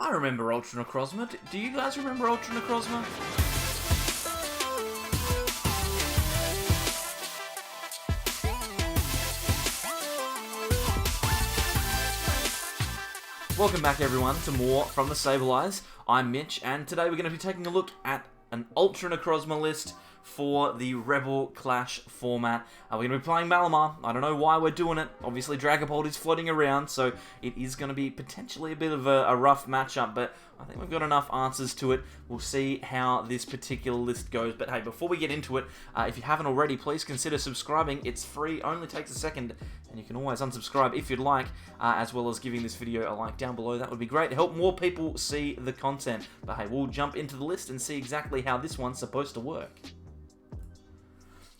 I remember Ultra Necrozma. Do you guys remember Ultra Necrozma? Welcome back everyone to more from the Sableyes. I'm Mitch, and today we're going to be taking a look at an Ultra Necrozma list for the Rebel Clash format. We're going to be playing Malamar. I don't know why we're doing it. Obviously Dragapult is floating around, so it is going to be potentially a bit of a rough matchup, but I think we've got enough answers to it. We'll see how this particular list goes. But hey, before we get into it, if you haven't already, please consider subscribing. It's free, only takes a second, and you can always unsubscribe if you'd like, as well as giving this video a like down below. That would be great to help more people see the content. But hey, we'll jump into the list and see exactly how this one's supposed to work.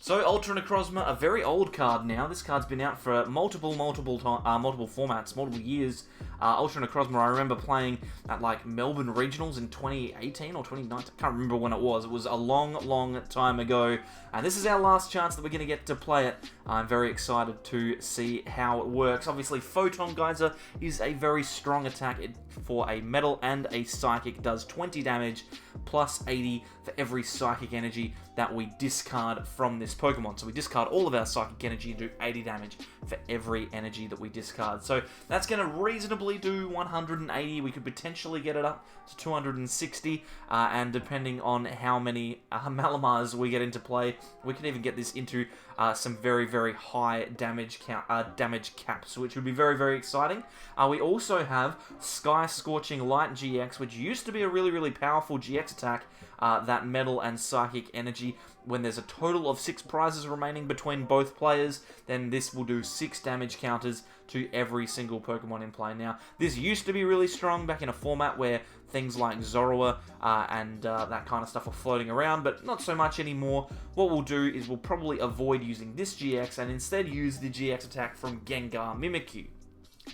So, Ultra Necrozma, a very old card now. This card's been out for multiple formats, multiple years. Ultra Necrozma, I remember playing at like Melbourne Regionals in 2018 or 2019. I can't remember when it was. It was a long time ago. And this is our last chance that we're going to get to play it. I'm very excited to see how it works. Obviously, Photon Geyser is a very strong attack. For a Metal and a Psychic, does 20 damage plus 80 for every Psychic energy that we discard from this Pokemon. So we discard all of our Psychic energy and do 80 damage for every energy that we discard. So that's going to reasonably do 180. We could potentially get it up to 260, and depending on how many Malamars we get into play, we can even get this into some very high damage caps, which would be very exciting. We also have Sky Scorching Light GX, which used to be a really powerful GX attack, that Metal and Psychic energy. When there's a total of 6 prizes remaining between both players, then this will do 6 damage counters to every single Pokemon in play. Now, this used to be really strong back in a format where things like Zorua and that kind of stuff were floating around, but not so much anymore. What we'll do is we'll probably avoid using this GX and instead use the GX attack from Gengar Mimikyu.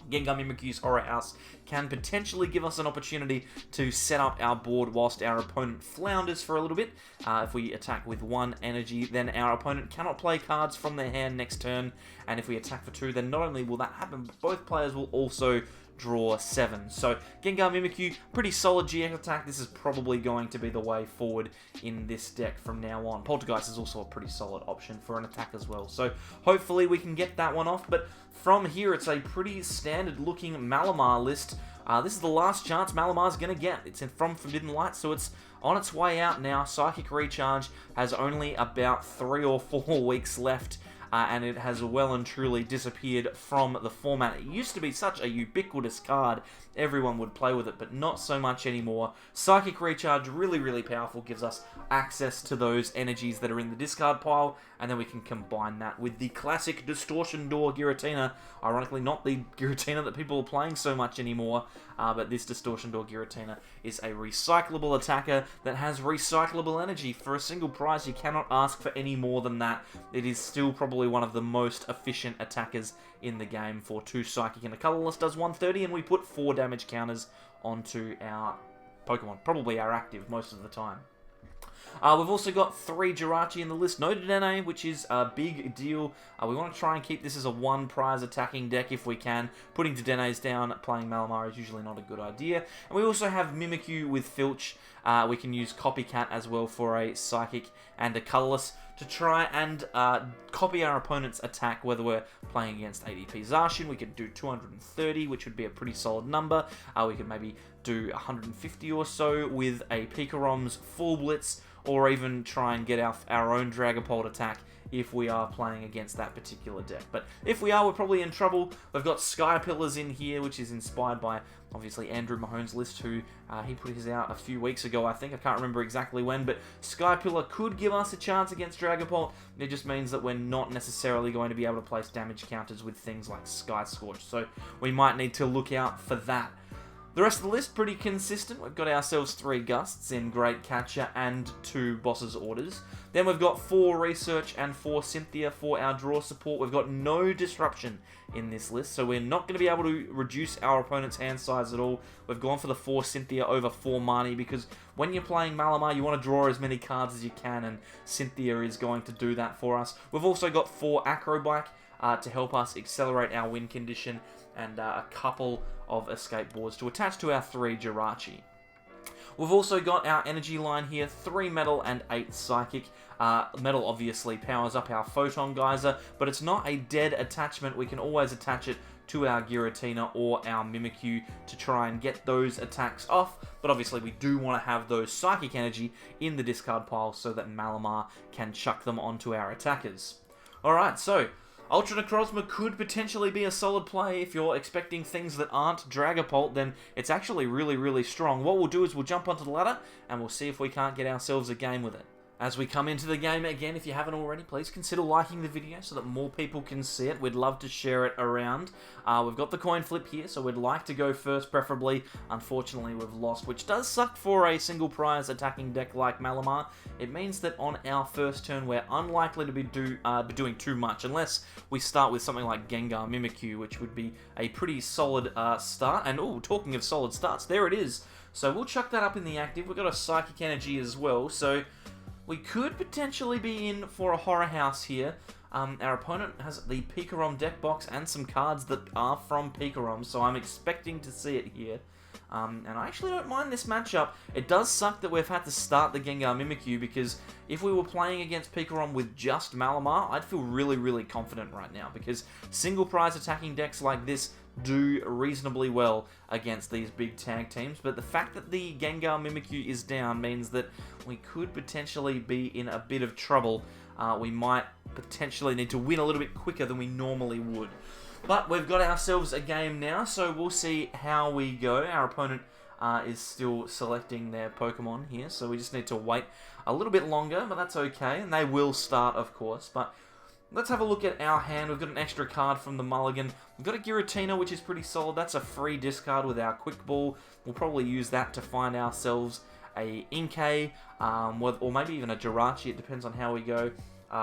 Gengar Mimikyu's Aura House can potentially give us an opportunity to set up our board whilst our opponent flounders for a little bit. If we attack with 1 energy, then our opponent cannot play cards from their hand next turn, and if we attack for 2, then not only will that happen, but both players will also draw 7. So Gengar Mimikyu, pretty solid GX attack. This is probably going to be the way forward in this deck from now on. Poltergeist is also a pretty solid option for an attack as well. So hopefully we can get that one off. But from here, it's a pretty standard looking Malamar list. This is the last chance Malamar's going to get. It's from Forbidden Light, so it's on its way out now. Psychic Recharge has only about 3 or 4 weeks left. And it has well and truly disappeared from the format. It used to be such a ubiquitous card, everyone would play with it, but not so much anymore. Psychic Recharge, really powerful, gives us access to those energies that are in the discard pile, and then we can combine that with the classic Distortion Door Giratina. Ironically, not the Giratina that people are playing so much anymore, but this Distortion Door Giratina is a recyclable attacker that has recyclable energy. For a single prize, you cannot ask for any more than that. It is still probably one of the most efficient attackers in the game. For 2 Psychic and a Colorless does 130, and we put 4 damage counters onto our Pokemon. Probably our active most of the time. We've also got 3 Jirachi in the list. No Dedenne, which is a big deal. We want to try and keep this as a 1 prize attacking deck if we can. Putting Dedennes down, playing Malamar is usually not a good idea. And we also have Mimikyu with Filch. We can use Copycat as well for a Psychic and a Colorless to try and copy our opponent's attack, whether we're playing against ADP Zacian. We could do 230, which would be a pretty solid number. We could maybe do 150 or so with a Picarom's Full Blitz, or even try and get our own Dragapult attack if we are playing against that particular deck. But if we are, we're probably in trouble. We've got Sky Pillars in here, which is inspired by, obviously, Andrew Mahone's list, who he put his out a few weeks ago, I think. I can't remember exactly when, but Sky Pillar could give us a chance against Dragapult. It just means that we're not necessarily going to be able to place damage counters with things like Sky Scorch, so we might need to look out for that. The rest of the list, pretty consistent. We've got ourselves 3 Gusts in Great Catcher and 2 Boss's Orders. Then we've got 4 Research and 4 Cynthia for our draw support. We've got no Disruption in this list, so we're not going to be able to reduce our opponent's hand size at all. We've gone for the 4 Cynthia over 4 Marnie, because when you're playing Malamar, you want to draw as many cards as you can, and Cynthia is going to do that for us. We've also got 4 Acrobike to help us accelerate our win condition, and a couple of escape boards to attach to our 3 Jirachi. We've also got our energy line here, 3 metal and 8 psychic. Metal obviously powers up our photon geyser, but it's not a dead attachment. We can always attach it to our Giratina or our Mimikyu to try and get those attacks off, but obviously we do want to have those psychic energy in the discard pile so that Malamar can chuck them onto our attackers. Alright, so Ultra Necrozma could potentially be a solid play. If you're expecting things that aren't Dragapult, then it's actually really, really strong. What we'll do is we'll jump onto the ladder, and we'll see if we can't get ourselves a game with it. As we come into the game again, if you haven't already, please consider liking the video so that more people can see it. We'd love to share it around. We've got the coin flip here, so we'd like to go first, preferably. Unfortunately, we've lost, which does suck for a single prize attacking deck like Malamar. It means that on our first turn, we're unlikely to be doing too much, unless we start with something like Gengar Mimikyu, which would be a pretty solid start. And, oh, talking of solid starts, there it is. So we'll chuck that up in the active. We've got a Psychic Energy as well, so we could potentially be in for a horror house here. Our opponent has the Pikarom deck box and some cards that are from Pikarom, so I'm expecting to see it here. And I actually don't mind this matchup. It does suck that we've had to start the Gengar Mimikyu, because if we were playing against Pikarom with just Malamar, I'd feel really, really confident right now, because single prize attacking decks like this do reasonably well against these big tag teams, but the fact that the Gengar Mimikyu is down means that we could potentially be in a bit of trouble. We might potentially need to win a little bit quicker than we normally would. But we've got ourselves a game now, so we'll see how we go. Our opponent is still selecting their Pokemon here, so we just need to wait a little bit longer, but that's okay, and they will start, of course. But let's have a look at our hand. We've got an extra card from the mulligan. We've got a Giratina, which is pretty solid. That's a free discard with our Quick Ball. We'll probably use that to find ourselves a Inkay, or maybe even a Jirachi. It depends on how we go.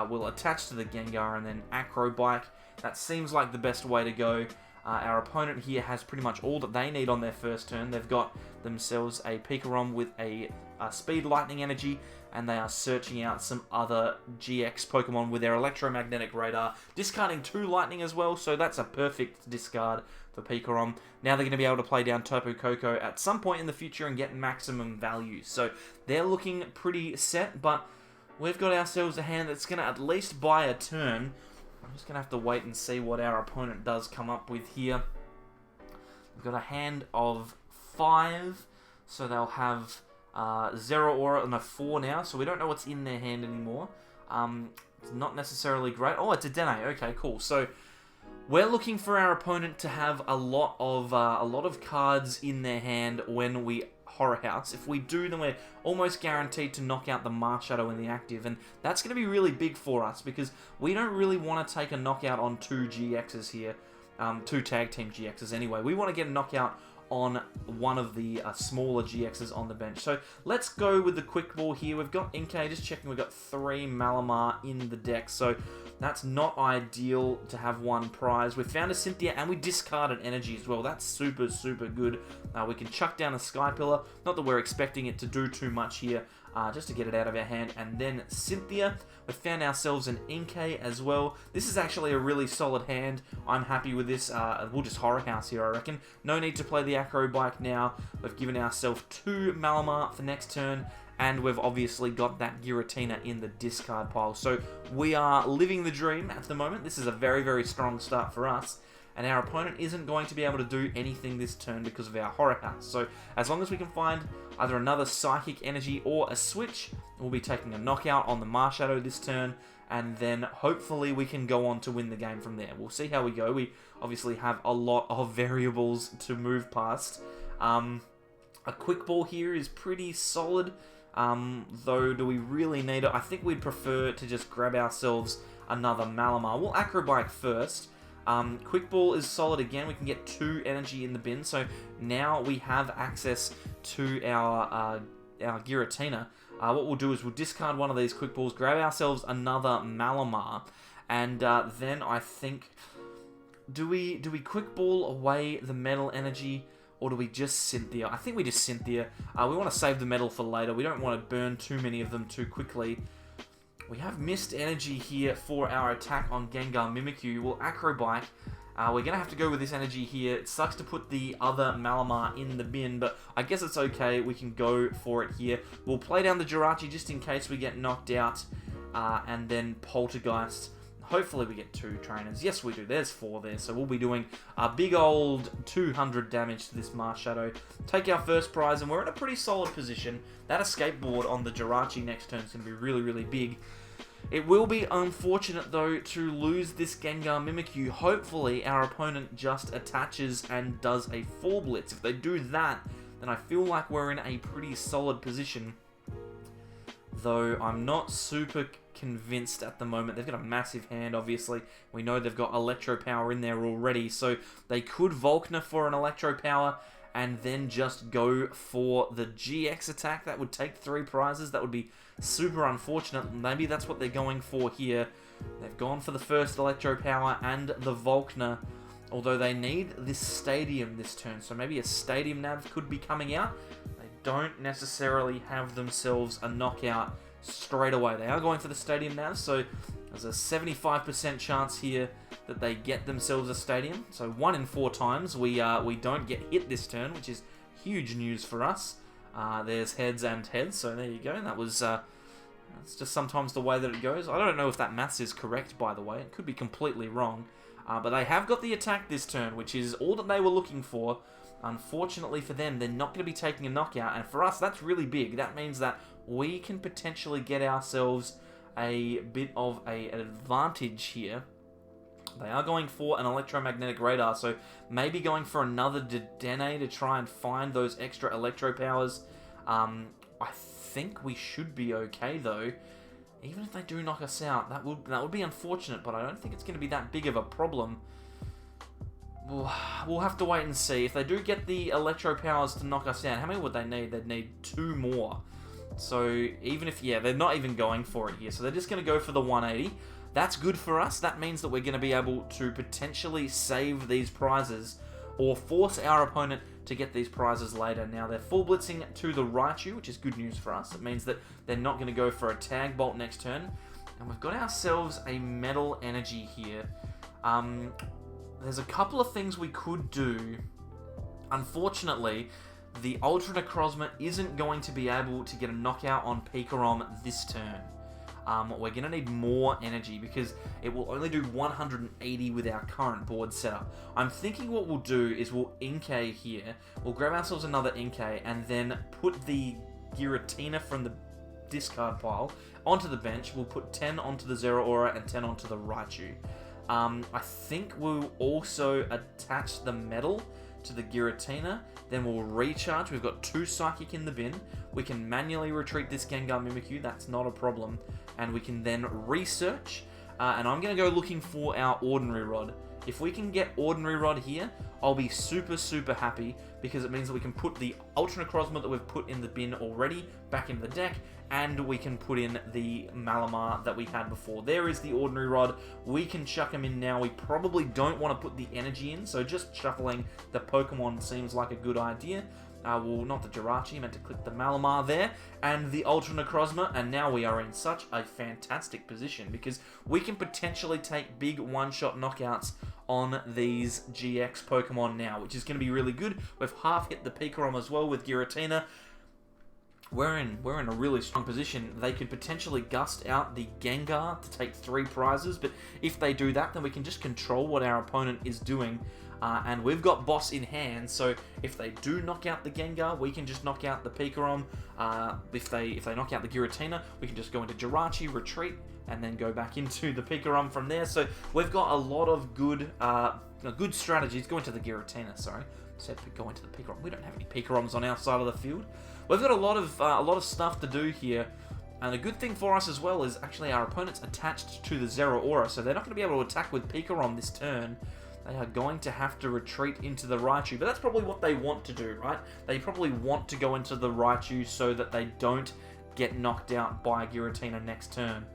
We'll attach to the Gengar and then Acro Bike. That seems like the best way to go. Our opponent here has pretty much all that they need on their first turn. They've got themselves a Pikarom with a Speed Lightning Energy, and they are searching out some other GX Pokemon with their Electromagnetic Radar, discarding 2 Lightning as well, so that's a perfect discard for Pikarom. Now they're going to be able to play down Tapu Koko at some point in the future and get maximum value. So they're looking pretty set, but we've got ourselves a hand that's going to at least buy a turn. I'm just going to have to wait and see what our opponent does come up with here. We've got a hand of 5, so they'll have 0 Aura and a 4 now, so we don't know what's in their hand anymore. It's not necessarily great. Oh, it's a Dene. Okay, cool. So we're looking for our opponent to have a lot of cards in their hand when we Horror House. If we do, then we're almost guaranteed to knock out the Marshadow in the active, and that's going to be really big for us, because we don't really want to take a knockout on 2 GXs here, 2 tag team GXs anyway. We want to get a knockout on one of the smaller GXs on the bench. So let's go with the Quick Ball here. We've got Inkay, just checking, we've got 3 Malamar in the deck, so that's not ideal to have 1 prize. We found a Cynthia, and we discarded Energy as well. That's super, super good. We can chuck down a Sky Pillar. Not that we're expecting it to do too much here, just to get it out of our hand. And then Cynthia, we found ourselves an Inkay as well. This is actually a really solid hand. I'm happy with this. We'll just Horror House here, I reckon. No need to play the Acro Bike now. We've given ourselves 2 Malamar for next turn, and we've obviously got that Giratina in the discard pile. So we are living the dream at the moment. This is a very, very strong start for us, and our opponent isn't going to be able to do anything this turn because of our Horror House. So as long as we can find either another Psychic Energy or a Switch, we'll be taking a knockout on the Marshadow this turn, and then hopefully we can go on to win the game from there. We'll see how we go. We obviously have a lot of variables to move past. A Quick Ball here is pretty solid. Though, do we really need it? I think we'd prefer to just grab ourselves another Malamar. We'll Acro Bike first. Quick Ball is solid again. We can get 2 energy in the bin, so now we have access to our Giratina. What we'll do is we'll discard one of these Quick Balls, grab ourselves another Malamar, and then I think, do we Quick Ball away the Metal Energy, or do we just Cynthia? I think we just Cynthia. We want to save the metal for later. We don't want to burn too many of them too quickly. We have Mist Energy here for our attack on Gengar Mimikyu. We'll Acro Bike, We're going to have to go with this energy here. It sucks to put the other Malamar in the bin, but I guess it's okay. We can go for it here. We'll play down the Jirachi just in case we get knocked out, and then Poltergeist. Hopefully we get 2 trainers. Yes, we do. There's 4 there, so we'll be doing a big old 200 damage to this Marshadow. Take our first prize, and we're in a pretty solid position. That Escape Board on the Jirachi next turn is going to be really, really big. It will be unfortunate, though, to lose this Gengar Mimikyu. Hopefully, our opponent just attaches and does a full blitz. If they do that, then I feel like we're in a pretty solid position. Though, I'm not super convinced at the moment. They've got a massive hand, obviously. We know they've got Electro Power in there already, so they could Volkner for an Electro Power and then just go for the GX attack. That would take 3 prizes. That would be super unfortunate. Maybe that's what they're going for here. They've gone for the first Electro Power and the Volkner, although they need this Stadium this turn, so maybe a Stadium Nav could be coming out. They don't necessarily have themselves a knockout straight away. They are going for the Stadium Nav, so there's a 75% chance here that they get themselves a Stadium. So 1 in 4 times we don't get hit this turn, which is huge news for us. There's heads and heads, so there you go. That was that's just sometimes the way that it goes. I don't know if that maths is correct, by the way. It could be completely wrong. But they have got the attack this turn, which is all that they were looking for. Unfortunately for them, they're not going to be taking a knockout, and for us, that's really big. That means that we can potentially get ourselves a bit of an advantage here. They are going for an electromagnetic radar, so maybe going for another Dedenne to try and find those extra electro powers. I think we should be okay, though. Even if they do knock us out, that would be unfortunate, but I don't think it's going to be that big of a problem. We'll have to wait and see. If they do get the electro powers to knock us down, how many would they need? They'd need 2 more. So even if, yeah, they're not even going for it here. So they're just going to go for the 180. That's good for us. That means that we're going to be able to potentially save these prizes or force our opponent to get these prizes later. Now, they're full blitzing to the Raichu, which is good news for us. It means that they're not going to go for a Tag Bolt next turn. And we've got ourselves a Metal Energy here. There's a couple of things we could do. Unfortunately, the Ultra Necrozma isn't going to be able to get a knockout on Pikarom this turn. We're going to need more energy because it will only do 180 with our current board setup. I'm thinking what we'll do is we'll Inkay here. We'll grab ourselves another Inkay and then put the Giratina from the discard pile onto the bench. We'll put 10 onto the Zero Aura and 10 onto the Raichu. I think we'll also attach the metal to the Giratina, then we'll recharge. We've got 2 Psychic in the bin. We can manually retreat this Gengar Mimikyu, that's not a problem. And we can then research, and I'm going to go looking for our Ordinary Rod. If we can get Ordinary Rod here, I'll be super, super happy, because it means that we can put the Ultra Necrozma that we've put in the bin already back in the deck, and we can put in the Malamar that we had before. There is the Ordinary Rod. We can chuck him in now. We probably don't want to put the energy in, so just shuffling the Pokemon seems like a good idea. Well, not the Jirachi, I meant to click the Malamar there, and the Ultra Necrozma, and now we are in such a fantastic position, because we can potentially take big one-shot knockouts on these GX Pokemon now, which is going to be really good. We've half hit the Pikarom as well with Giratina. We're in a really strong position. They could potentially gust out the Gengar to take 3 prizes, but if they do that, then we can just control what our opponent is doing. And we've got Boss in hand, so if they do knock out the Gengar, we can just knock out the Pikarom. If they knock out the Giratina, we can just go into Jirachi, retreat, and then go back into the Pikarom from there. So we've got a lot of good strategies. Go into the Giratina, sorry. Said go into the Pikarom. We don't have any Pikaroms on our side of the field. We've got a lot of stuff to do here. And a good thing for us as well is actually our opponent's attached to the Zero Aura, so they're not going to be able to attack with Pikarom this turn. They are going to have to retreat into the Raichu, but that's probably what they want to do, right? They probably want to go into the Raichu so that they don't get knocked out by Giratina next turn.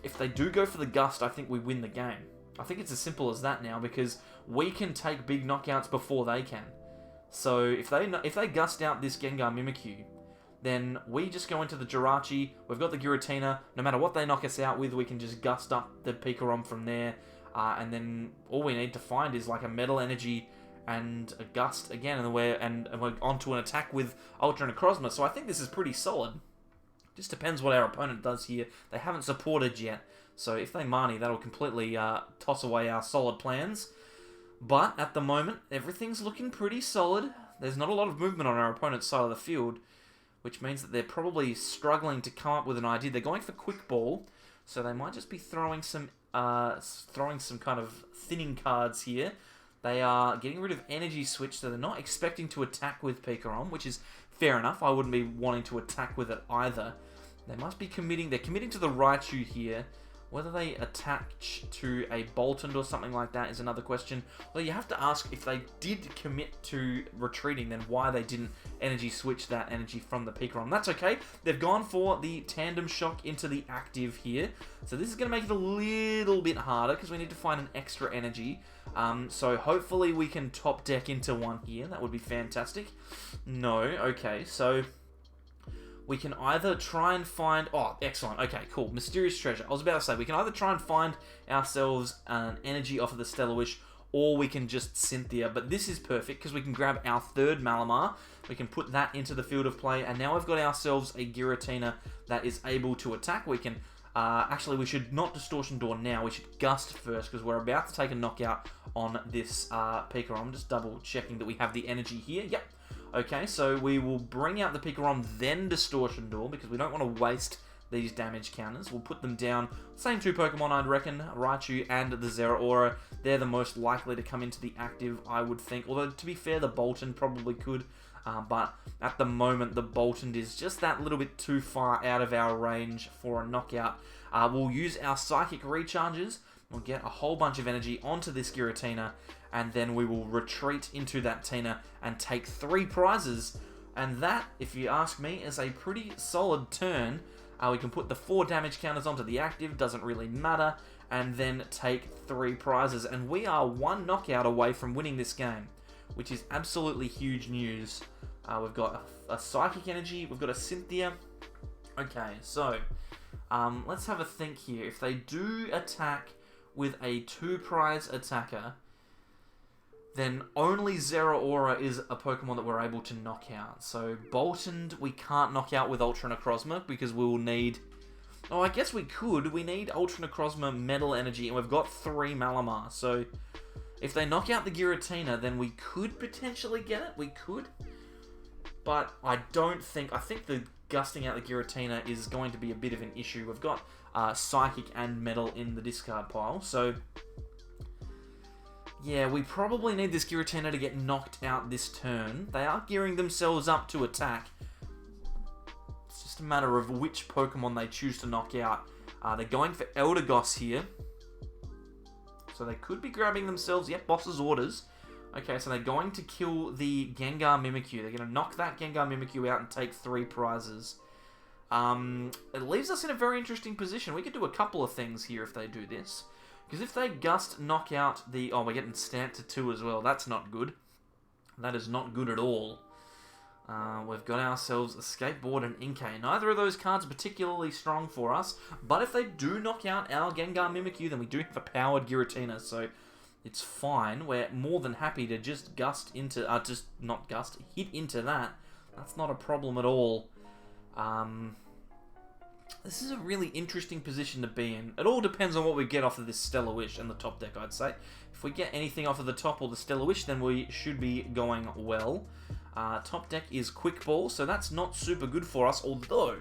If they do go for the Gust, I think we win the game. I think it's as simple as that now, because we can take big knockouts before they can. So if they gust out this Gengar Mimikyu, then we just go into the Jirachi. We've got the Giratina. No matter what they knock us out with, we can just gust up the Pikarom from there. and then all we need to find is like a Metal Energy and a Gust again, and we're onto an attack with Ultra Necrozma. So I think this is pretty solid. Just depends what our opponent does here. They haven't supported yet, so if they Marnie, that'll completely toss away our solid plans. But at the moment, everything's looking pretty solid. There's not a lot of movement on our opponent's side of the field, which means that they're probably struggling to come up with an idea. They're going for Quick Ball, so they might just be throwing some kind of thinning cards here. They are getting rid of Energy Switch, so they're not expecting to attack with Pikarom, which is fair enough. I wouldn't be wanting to attack with it either. They must be committing. They're committing to the Raichu here. Whether they attach to a Boltund or something like that is another question. Well, you have to ask, if they did commit to retreating, then why they didn't Energy Switch that energy from the Pikarom. That's okay. They've gone for the Tandem Shock into the active here. So this is going to make it a little bit harder because we need to find an extra energy. So hopefully we can top deck into one here. That would be fantastic. No. Okay, so we can either try and find... Oh, excellent. Okay, cool. Mysterious Treasure. I was about to say, we can either try and find ourselves an energy off of the Stellar Wish, or we can just Cynthia. But this is perfect, because we can grab our third Malamar. We can put that into the field of play, and now we've got ourselves a Giratina that is able to attack. We can... actually, we should not Distortion Door now. We should Gust first, because we're about to take a knockout on this Pikarom. I'm just double checking that we have the energy here. Yep. Okay, so we will bring out the Pikarom, then Distortion Door, because we don't want to waste these damage counters. We'll put them down. Same two Pokemon, I'd reckon. Raichu and the Zeraora. They're the most likely to come into the active, I would think. Although, to be fair, the Boltund probably could. But at the moment, the Boltund is just that little bit too far out of our range for a knockout. We'll use our Psychic Recharges. We'll get a whole bunch of energy onto this Giratina, and then we will retreat into that Tina and take 3 prizes. And that, if you ask me, is a pretty solid turn. We can put the 4 damage counters onto the active, doesn't really matter, and then take 3 prizes. And we are 1 knockout away from winning this game, which is absolutely huge news. We've got a Psychic Energy, we've got a Cynthia. Okay, so let's have a think here. If they do attack with a 2-prize attacker, then only Zeraora is a Pokemon that we're able to knock out. So Boltund we can't knock out with Ultra Necrozma because we will need... Oh, I guess we could. We need Ultra Necrozma Metal Energy, and we've got 3 Malamar. So if they knock out the Giratina, then we could potentially get it. We could. But I don't think... I think the gusting out the Giratina is going to be a bit of an issue. We've got Psychic and Metal in the discard pile, so... Yeah, we probably need this Giratina to get knocked out this turn. They are gearing themselves up to attack. It's just a matter of which Pokemon they choose to knock out. They're going for Eldegoss here. So they could be grabbing themselves... Yep, boss's orders. Okay, so they're going to kill the Gengar Mimikyu. They're going to knock that Gengar Mimikyu out and take 3 prizes. It leaves us in a very interesting position. We could do a couple of things here if they do this. Because if they Gust knock out the... Oh, we're getting Stamped to 2 as well. That's not good. That is not good at all. We've got ourselves Escape Board and Inkay. Neither of those cards are particularly strong for us. But if they do knock out our Gengar Mimikyu, then we do have a powered Giratina. So it's fine. We're more than happy to just Gust into... just not Gust. Hit into that. That's not a problem at all. This is a really interesting position to be in. It all depends on what we get off of this Stellar Wish and the top deck, I'd say. If we get anything off of the top or the Stellar Wish, then we should be going well. Top deck is Quick Ball, so that's not super good for us, although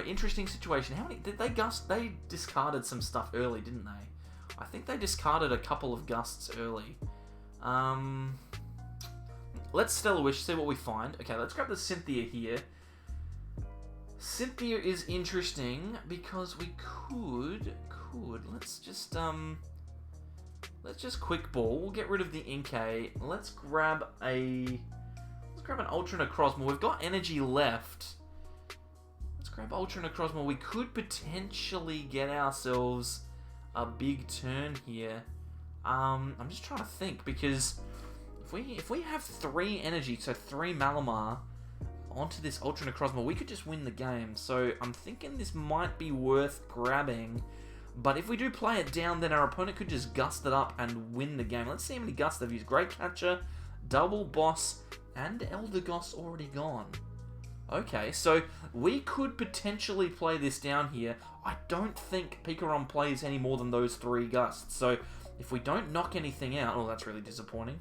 interesting situation. How many did they Gust? They discarded some stuff early, didn't they? I think they discarded a couple of Gusts early. Let's Stellar Wish, see what we find. Okay, let's grab the Cynthia here. Cynthia is interesting because we could let's just Quick Ball. We'll get rid of the Inkay. Let's grab an Ultra Necrozma. We've got energy left. Let's grab Ultra Necrozma. We could potentially get ourselves a big turn here. I'm just trying to think, because if we have 3 energy, so 3 Malamar onto this Ultra Necrozma, we could just win the game. So I'm thinking this might be worth grabbing. But if we do play it down, then our opponent could just gust it up and win the game. Let's see how many gusts they've used. Great Catcher, Double Boss, and Eldegoss already gone. Okay, so we could potentially play this down here. I don't think Pikarom plays any more than those 3 gusts. So if we don't knock anything out... Oh, that's really disappointing.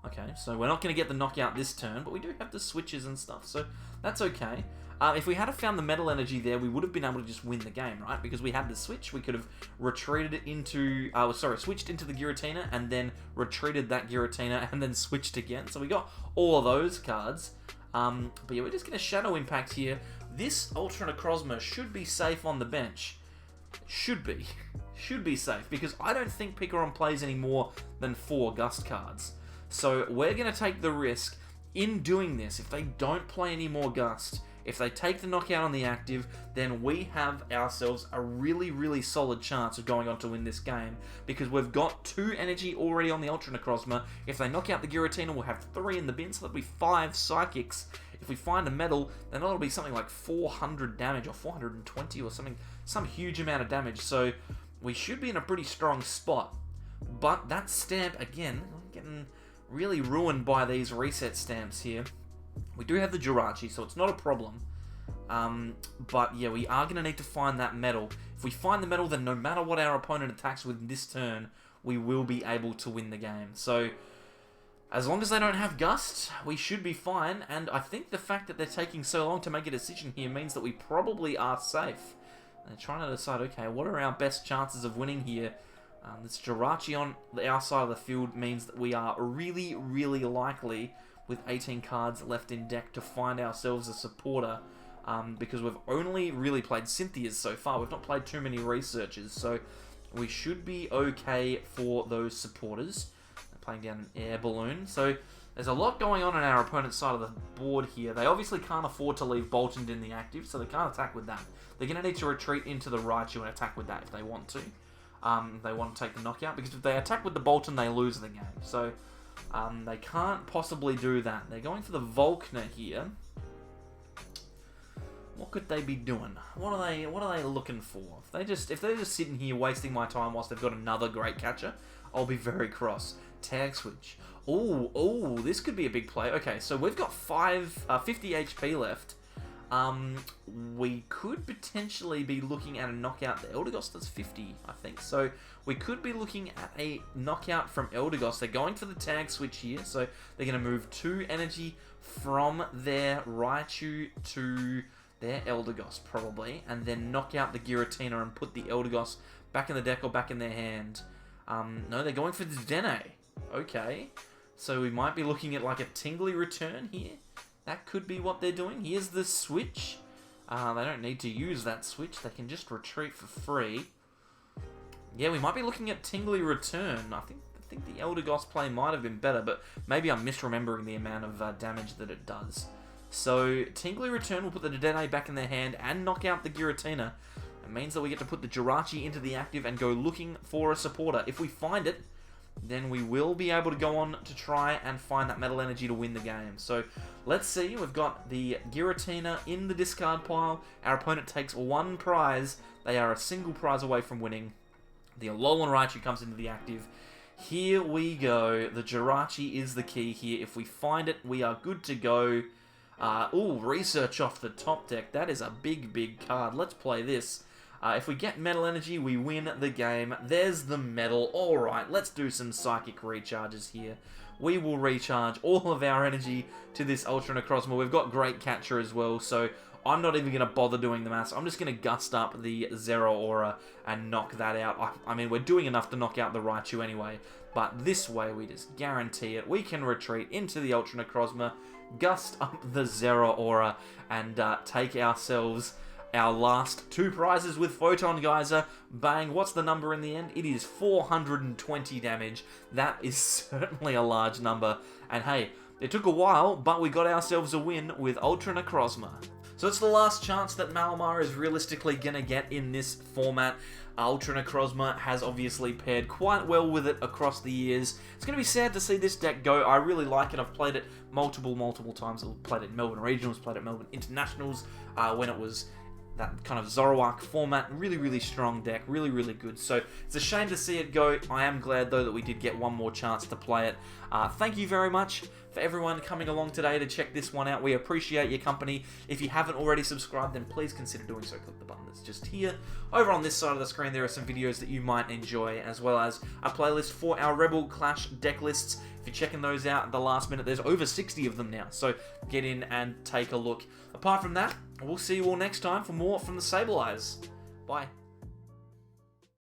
Okay, so we're not going to get the knockout this turn, but we do have the switches and stuff, so that's okay. If we had found the Metal Energy there, we would have been able to just win the game, right? Because we had the switch, we could have retreated into... switched into the Giratina, and then retreated that Giratina, and then switched again. So we got all of those cards. But yeah, we're just going to Shadow Impact here. This Ultra Necrozma should be safe on the bench. Should be. Should be safe, because I don't think Pikarom plays any more than 4 Gust cards. So we're going to take the risk in doing this. If they don't play any more Gust, if they take the knockout on the active, then we have ourselves a really, really solid chance of going on to win this game, because we've got 2 energy already on the Ultra Necrozma. If they knock out the Giratina, we'll have 3 in the bin, so that'll be 5 Psychics. If we find a Metal, then that'll be something like 400 damage, or 420 or something, some huge amount of damage. So we should be in a pretty strong spot. But that stamp, again, I'm getting really ruined by these reset stamps here. We do have the Jirachi, so it's not a problem. But yeah, we are going to need to find that Metal. If we find the Metal, then no matter what our opponent attacks with this turn, we will be able to win the game. So, as long as they don't have Gust, we should be fine. And I think the fact that they're taking so long to make a decision here means that we probably are safe. They're trying to decide, okay, what are our best chances of winning here? This Jirachi on our side of the field means that we are really, really likely, with 18 cards left in deck, to find ourselves a supporter, because we've only really played Cynthia's so far. We've not played too many researchers, so we should be okay for those supporters. They're playing down an air balloon, so there's a lot going on our opponent's side of the board here. They obviously can't afford to leave Boltund in the active, so they can't attack with that. They're going to need to retreat into the Raichu and attack with that if they want to. They want to take the knockout, because if they attack with the Boltund, they lose the game. So they can't possibly do that. They're going for the Volkner here. What could they be doing? What are they looking for? If they're just sitting here wasting my time whilst they've got another Great Catcher, I'll be very cross. Tag switch. Oh, this could be a big play. Okay, so we've got 50 HP left. We could potentially be looking at a knockout. The Eldegoss does 50, I think. So we could be looking at a knockout from Eldegoss. They're going for the tag switch here. So they're going to move 2 energy from their Raichu to their Eldegoss, probably. And then knock out the Giratina and put the Eldegoss back in the deck or back in their hand. No, they're going for the Dene. Okay. So we might be looking at like a Tingly return here. That could be what they're doing. Here's the switch. They don't need to use that switch. They can just retreat for free. Yeah, we might be looking at Tingly return. I think the Eldegoss play might have been better, but maybe I'm misremembering the amount of damage that it does. So Tingly return will put the Dedenne back in their hand and knock out the Giratina. It means that we get to put the Jirachi into the active and go looking for a supporter. If we find it, then we will be able to go on to try and find that Metal Energy to win the game. So let's see, we've got the Giratina in the discard pile. Our opponent takes 1 prize. They are a single prize away from winning. The Alolan Raichu comes into the active. Here we go. The Jirachi is the key here. If we find it, we are good to go. Research off the top deck. That is a big, big card. Let's play this. If we get Metal Energy, we win the game. There's the Metal. Alright, let's do some Psychic recharges here. We will recharge all of our energy to this Ultra Necrozma. We've got Great Catcher as well, so I'm not even going to bother doing the maths. I'm just going to gust up the Zero Aura and knock that out. I mean, we're doing enough to knock out the Raichu anyway, but this way we just guarantee it. We can retreat into the Ultra Necrozma, gust up the Zero Aura, and take ourselves our last 2 prizes with Photon Geyser. Bang, what's the number in the end? It is 420 damage. That is certainly a large number. And hey, it took a while, but we got ourselves a win with Ultra Necrozma. So it's the last chance that Malamar is realistically going to get in this format. Ultra Necrozma has obviously paired quite well with it across the years. It's going to be sad to see this deck go. I really like it. I've played it multiple times. I've played it in Melbourne Regionals, played it at Melbourne Internationals when it was that kind of Zoroark format. Really, really strong deck. Really, really good. So it's a shame to see it go. I am glad, though, that we did get one more chance to play it. Thank you very much for everyone coming along today to check this one out. We appreciate your company. If you haven't already subscribed, then please consider doing so. Click the button that's just here. Over on this side of the screen, there are some videos that you might enjoy, as well as a playlist for our Rebel Clash deck lists. If you're checking those out at the last minute, there's over 60 of them now, so get in and take a look. Apart from that, we'll see you all next time for more from the Sableyes. Bye.